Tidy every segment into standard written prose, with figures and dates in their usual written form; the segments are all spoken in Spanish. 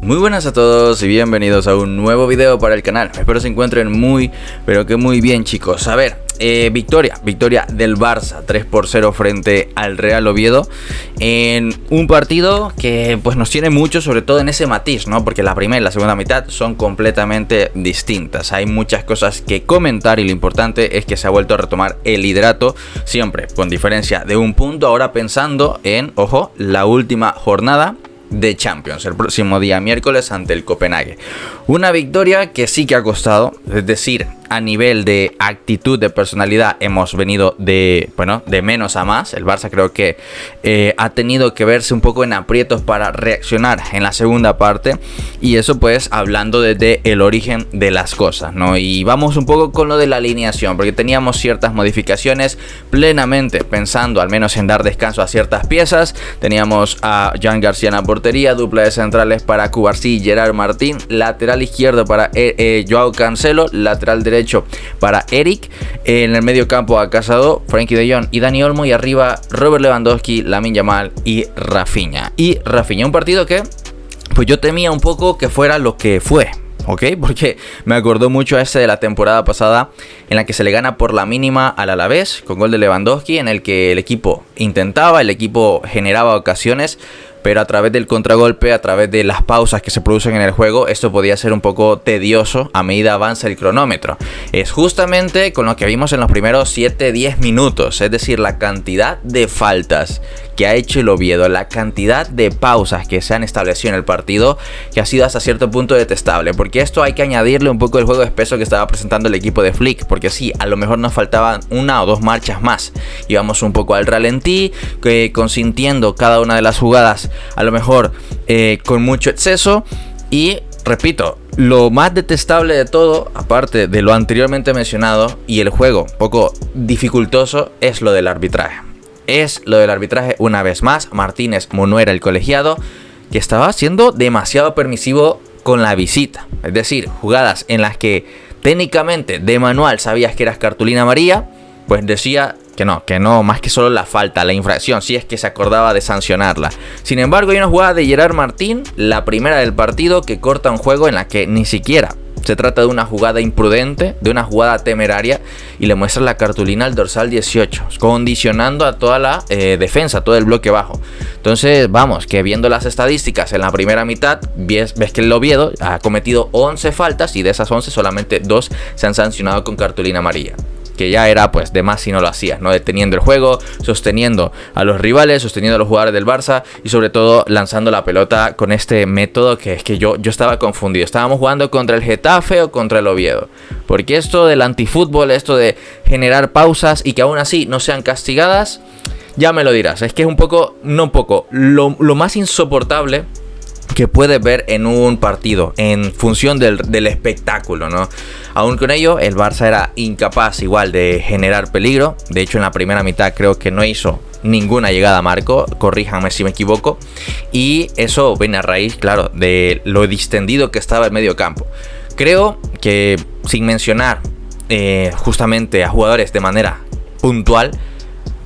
Muy buenas a todos y bienvenidos a un nuevo video para el canal. Espero se encuentren muy bien, chicos. A ver, victoria del Barça 3-0 frente al Real Oviedo en un partido que pues nos tiene mucho, sobre todo en ese matiz, ¿no? Porque la primera y la segunda mitad son completamente distintas. Hay muchas cosas que comentar y lo importante es que se ha vuelto a retomar el liderato, siempre con diferencia de un punto, ahora pensando en, ojo, la última jornada de Champions el próximo día miércoles ante el Copenhague. Una victoria que sí que ha costado, es decir, a nivel de actitud, de personalidad, hemos venido de menos a más. El Barça creo que ha tenido que verse un poco en aprietos para reaccionar en la segunda parte, y eso pues hablando desde el origen de las cosas, ¿no? Y vamos un poco con lo de la alineación, porque teníamos ciertas modificaciones plenamente pensando al menos en dar descanso a ciertas piezas. Teníamos a Jan García en la portería, dupla de centrales para Cubarsí y Gerard Martín, lateral izquierdo para Joao Cancelo, lateral derecho para Eric, en el medio campo a Casado, Frenkie de Jong y Dani Olmo, y arriba Robert Lewandowski, Lamine Yamal y Rafinha. Un partido que pues yo temía un poco que fuera lo que fue, ¿ok? Porque me acordó mucho a ese de la temporada pasada, en la que se le gana por la mínima al Alavés con gol de Lewandowski, en el que el equipo intentaba, el equipo generaba ocasiones, pero a través del contragolpe, a través de las pausas que se producen en el juego, esto podía ser un poco tedioso a medida avanza el cronómetro. Es justamente con lo que vimos en los primeros 7-10 minutos, es decir, la cantidad de faltas que ha hecho el Oviedo, la cantidad de pausas que se han establecido en el partido, que ha sido hasta cierto punto detestable, porque esto hay que añadirle un poco el juego espeso que estaba presentando el equipo de Flick, porque sí, a lo mejor nos faltaban una o dos marchas más, íbamos un poco al ralentí, consintiendo cada una de las jugadas, a lo mejor con mucho exceso. Y repito, lo más detestable de todo, aparte de lo anteriormente mencionado y el juego poco dificultoso, es lo del arbitraje. Una vez más. Martínez Munuera, el colegiado, que estaba siendo demasiado permisivo con la visita. Es decir, jugadas en las que técnicamente de manual sabías que eras cartulina amarilla, pues decía que no, más que solo la falta, la infracción, si es que se acordaba de sancionarla. Sin embargo, hay una jugada de Gerard Martín, la primera del partido, que corta un juego en la que ni siquiera se trata de una jugada imprudente, de una jugada temeraria, y le muestra la cartulina al dorsal 18, condicionando a toda la defensa, todo el bloque bajo. Entonces, vamos, que viendo las estadísticas en la primera mitad, ves que el Oviedo ha cometido 11 faltas, y de esas 11 solamente 2 se han sancionado con cartulina amarilla, que ya era pues de más si no lo hacías, ¿no? Deteniendo el juego, sosteniendo a los rivales, sosteniendo a los jugadores del Barça, y sobre todo lanzando la pelota con este método que es que yo estaba confundido. ¿Estábamos jugando contra el Getafe o contra el Oviedo? Porque esto del antifútbol, esto de generar pausas y que aún así no sean castigadas, ya me lo dirás. Es que es lo más insoportable que puedes ver en un partido, en función del espectáculo, ¿no? Aún con ello, el Barça era incapaz igual de generar peligro. De hecho, en la primera mitad creo que no hizo ninguna llegada a marco, corríjanme si me equivoco, y eso viene a raíz, claro, de lo distendido que estaba el medio campo. Creo que, sin mencionar justamente a jugadores de manera puntual,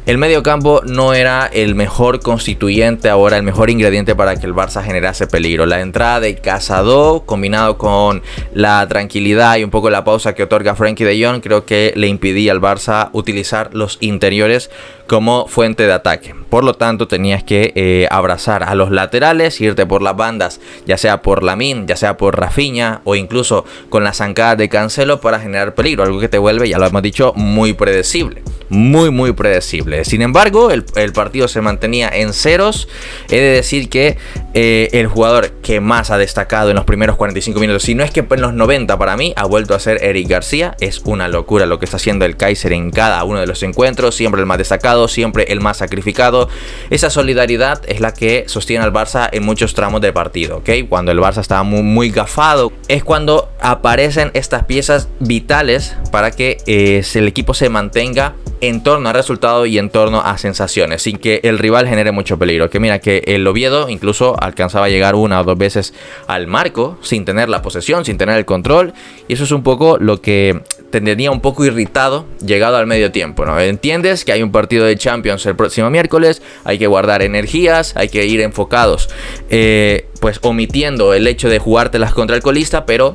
el medio campo no era el mejor constituyente ahora, el mejor ingrediente para que el Barça generase peligro. La entrada de Casado, combinado con la tranquilidad y un poco la pausa que otorga Frenkie de Jong, creo que le impedía al Barça utilizar los interiores como fuente de ataque. Por lo tanto, tenías que abrazar a los laterales, irte por las bandas, ya sea por Lamine, ya sea por Rafinha, o incluso con las zancadas de Cancelo para generar peligro, algo que te vuelve, ya lo hemos dicho, muy predecible. Muy predecible. Sin embargo, el partido se mantenía en ceros. He de decir que el jugador que más ha destacado en los primeros 45 minutos, si no es que en los 90 para mí, ha vuelto a ser Eric García. Es una locura lo que está haciendo el Kaiser en cada uno de los encuentros. Siempre el más destacado, siempre el más sacrificado. Esa solidaridad es la que sostiene al Barça en muchos tramos de partido, ¿ok? Cuando el Barça estaba muy gafado, es cuando aparecen estas piezas vitales para que el equipo se mantenga en torno al resultado y en torno a sensaciones, sin que el rival genere mucho peligro. Que mira que el Oviedo incluso alcanzaba a llegar 1 o 2 veces al marco sin tener la posesión, sin tener el control, y eso es un poco lo que te tenía un poco irritado llegado al medio tiempo, ¿no? Entiendes que hay un partido de Champions el próximo miércoles, hay que guardar energías, hay que ir enfocados, pues omitiendo el hecho de jugártelas contra el colista, pero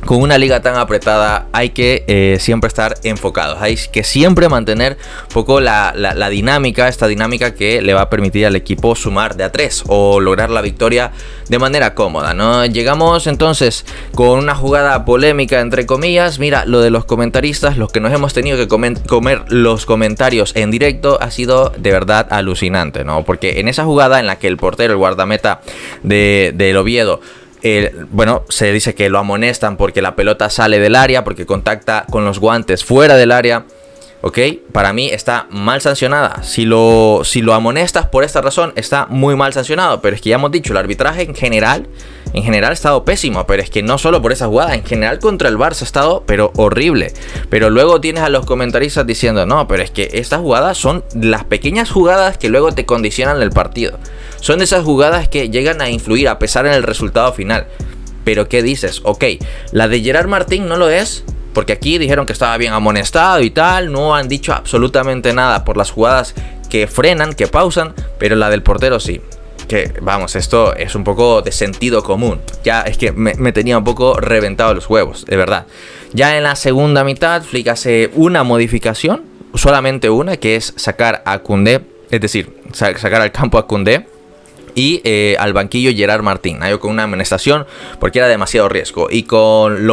con una liga tan apretada hay que siempre estar enfocados. Hay que siempre mantener un poco la dinámica, esta dinámica que le va a permitir al equipo sumar de a 3 o lograr la victoria de manera cómoda, ¿no? Llegamos entonces con una jugada polémica, entre comillas. Mira, lo de los comentaristas, los que nos hemos tenido que comer los comentarios en directo, ha sido de verdad alucinante, ¿no? Porque en esa jugada en la que el portero, el guardameta del Oviedo, bueno, se dice que lo amonestan porque la pelota sale del área, porque contacta con los guantes fuera del área. Ok, para mí está mal sancionada. Si lo amonestas por esta razón, está muy mal sancionado. Pero es que ya hemos dicho, el arbitraje en general ha estado pésimo. Pero es que no solo por esa jugada, en general contra el Barça ha estado pero horrible. Pero luego tienes a los comentaristas diciendo, no, pero es que estas jugadas son las pequeñas jugadas que luego te condicionan el partido. Son de esas jugadas que llegan a influir a pesar en el resultado final. Pero ¿qué dices? Ok, la de Gerard Martín no lo es, porque aquí dijeron que estaba bien amonestado y tal. No han dicho absolutamente nada por las jugadas que frenan, que pausan, pero la del portero sí. Que vamos, esto es un poco de sentido común. Ya es que me tenía un poco reventado los huevos, de verdad. Ya en la segunda mitad, Flick hace una modificación, solamente una, que es sacar a Koundé, es decir, sacar al campo a Koundé y al banquillo Gerard Martín, ¿no? Con una amonestación porque era demasiado riesgo, y con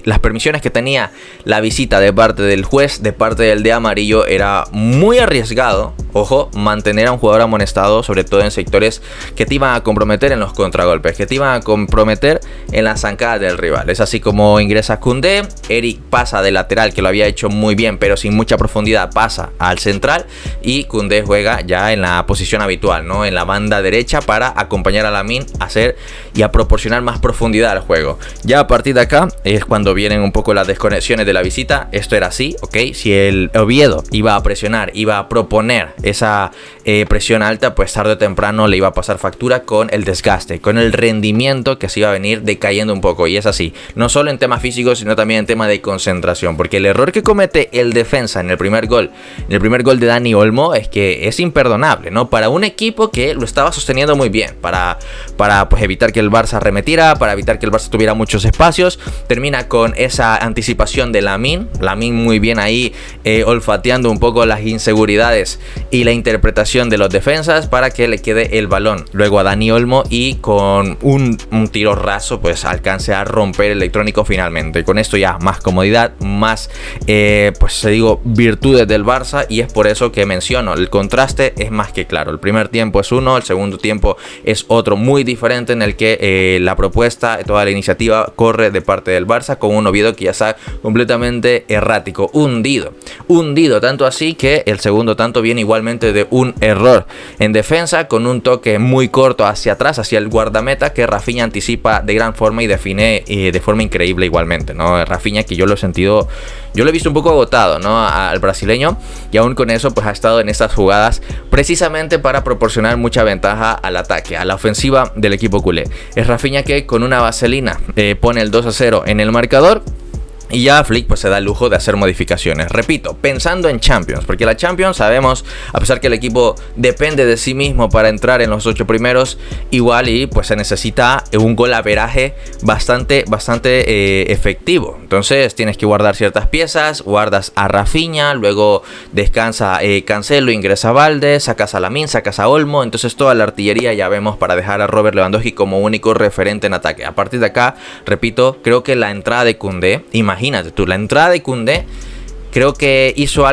las permisiones que tenía la visita de parte del juez, de parte del de amarillo, era muy arriesgado, ojo, mantener a un jugador amonestado, sobre todo en sectores que te iban a comprometer en los contragolpes, que te iban a comprometer en las zancadas del rival. Es así como ingresa Koundé, Eric pasa de lateral, que lo había hecho muy bien pero sin mucha profundidad, pasa al central, y Koundé juega ya en la posición habitual, ¿no? En la banda derecha, para acompañar a Lamine a hacer y a proporcionar más profundidad al juego. Ya a partir de acá es cuando vienen un poco las desconexiones de la visita. Esto era así, ok. Si el Oviedo iba a presionar, iba a proponer esa presión alta, pues tarde o temprano le iba a pasar factura con el desgaste, con el rendimiento que se iba a venir decayendo un poco. Y es así, no solo en temas físicos, sino también en tema de concentración, porque el error que comete el defensa en el primer gol de Dani Olmo, es que es imperdonable, ¿no? Para un equipo que lo estaba sosteniendo muy bien, para pues evitar que el Barça arremetiera, para evitar que el Barça tuviera muchos espacios. Termina con esa anticipación de Lamine muy bien ahí, olfateando un poco las inseguridades y la interpretación de los defensas para que le quede el balón luego a Dani Olmo, y con un tiro raso pues alcance a romper el electrónico finalmente. Con esto ya más comodidad, más pues te digo, virtudes del Barça, y es por eso que menciono, el contraste es más que claro. El primer tiempo es uno, el segundo tiempo es otro muy diferente, en el que la propuesta, toda la iniciativa corre de parte del Barça, con un Oviedo que ya está completamente errático, hundido, tanto así que el segundo tanto viene igualmente de un error en defensa, con un toque muy corto hacia atrás, hacia el guardameta, que Rafinha anticipa de gran forma y define de forma increíble igualmente, ¿no? Rafinha, que yo lo he visto un poco agotado, ¿no? Al brasileño, y aún con eso pues ha estado en estas jugadas precisamente para proporcionar mucha ventaja al ataque, a la ofensiva del equipo culé. Es Rafinha que con una vaselina pone el 2-0 en el marcador. Y ya Flick pues se da el lujo de hacer modificaciones. Repito, pensando en Champions, porque la Champions sabemos, a pesar que el equipo depende de sí mismo para entrar en los 8 primeros, igual y pues se necesita un golaveraje bastante efectivo. Entonces tienes que guardar ciertas piezas, guardas a Rafinha, luego descansa Cancelo, ingresa Valde, sacas a Lamine, sacas a Olmo. Entonces toda la artillería ya vemos para dejar a Robert Lewandowski como único referente en ataque. A partir de acá, repito, creo que la entrada de Koundé, imagínate tú, la entrada de Koundé creo que hizo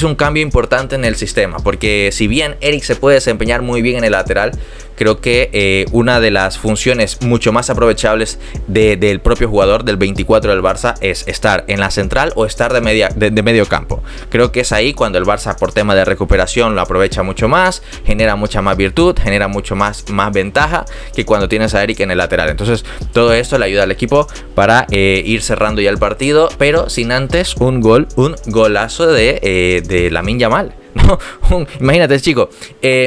un cambio importante en el sistema, porque si bien Eric se puede desempeñar muy bien en el lateral, creo que una de las funciones mucho más aprovechables del propio jugador del 24 del Barça es estar en la central o estar de medio campo. Creo que es ahí cuando el Barça, por tema de recuperación, lo aprovecha mucho más, genera mucha más virtud, genera mucho más ventaja que cuando tienes a Eric en el lateral. Entonces todo esto le ayuda al equipo para ir cerrando ya el partido, pero sin antes un golazo de Lamine Yamal. No, imagínate, chico,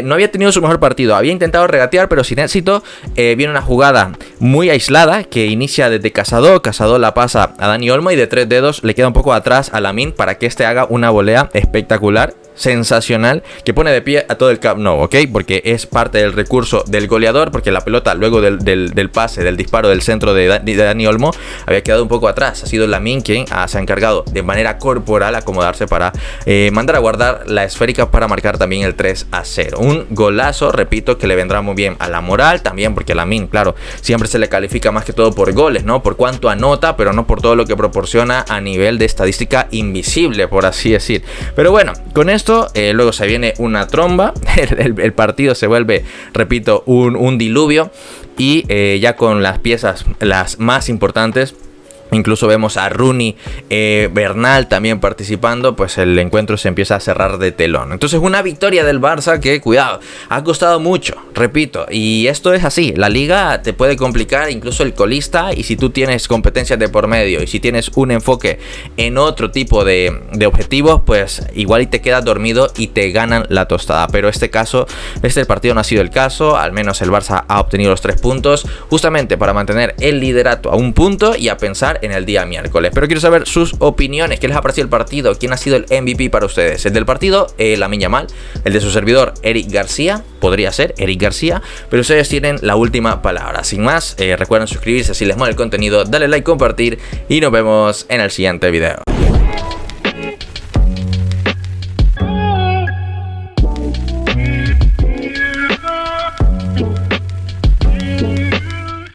no había tenido su mejor partido, había intentado regatear pero sin éxito. Viene una jugada muy aislada que inicia desde Casado la pasa a Dani Olmo y de 3 dedos le queda un poco atrás a Lamine para que este haga una volea espectacular, sensacional, que pone de pie a todo el Camp Nou, ¿ok? Porque es parte del recurso del goleador, porque la pelota luego del pase, del disparo del centro de Dani Olmo había quedado un poco atrás. Ha sido Lamine quien se ha encargado de manera corporal acomodarse para mandar a guardar la esférica para marcar también el 3-0. Un golazo, repito, que le vendrá muy bien a la moral, también porque a Lamine, claro, siempre se le califica más que todo por goles, ¿no? Por cuánto anota, pero no por todo lo que proporciona a nivel de estadística invisible, por así decir. Pero bueno, con esto luego se viene una tromba, el partido se vuelve, repito, un diluvio y ya con las piezas las más importantes. Incluso vemos a Rooney, Bernal también participando, pues el encuentro se empieza a cerrar de telón. Entonces una victoria del Barça que, cuidado, ha costado mucho, repito, y esto es así, la liga te puede complicar, incluso el colista, y si tú tienes competencias de por medio y si tienes un enfoque en otro tipo de objetivos, pues igual y te quedas dormido y te ganan la tostada. Pero este partido no ha sido el caso, al menos el Barça ha obtenido los 3 puntos, justamente para mantener el liderato a un punto y a pensar en el día miércoles. Pero quiero saber sus opiniones. ¿Qué les ha parecido el partido? ¿Quién ha sido el MVP para ustedes? El del partido, Lamine Yamal. El de su servidor, Eric García. Podría ser Eric García, pero ustedes tienen la última palabra. Sin más, recuerden suscribirse si les mola el contenido, darle like, compartir y nos vemos en el siguiente video.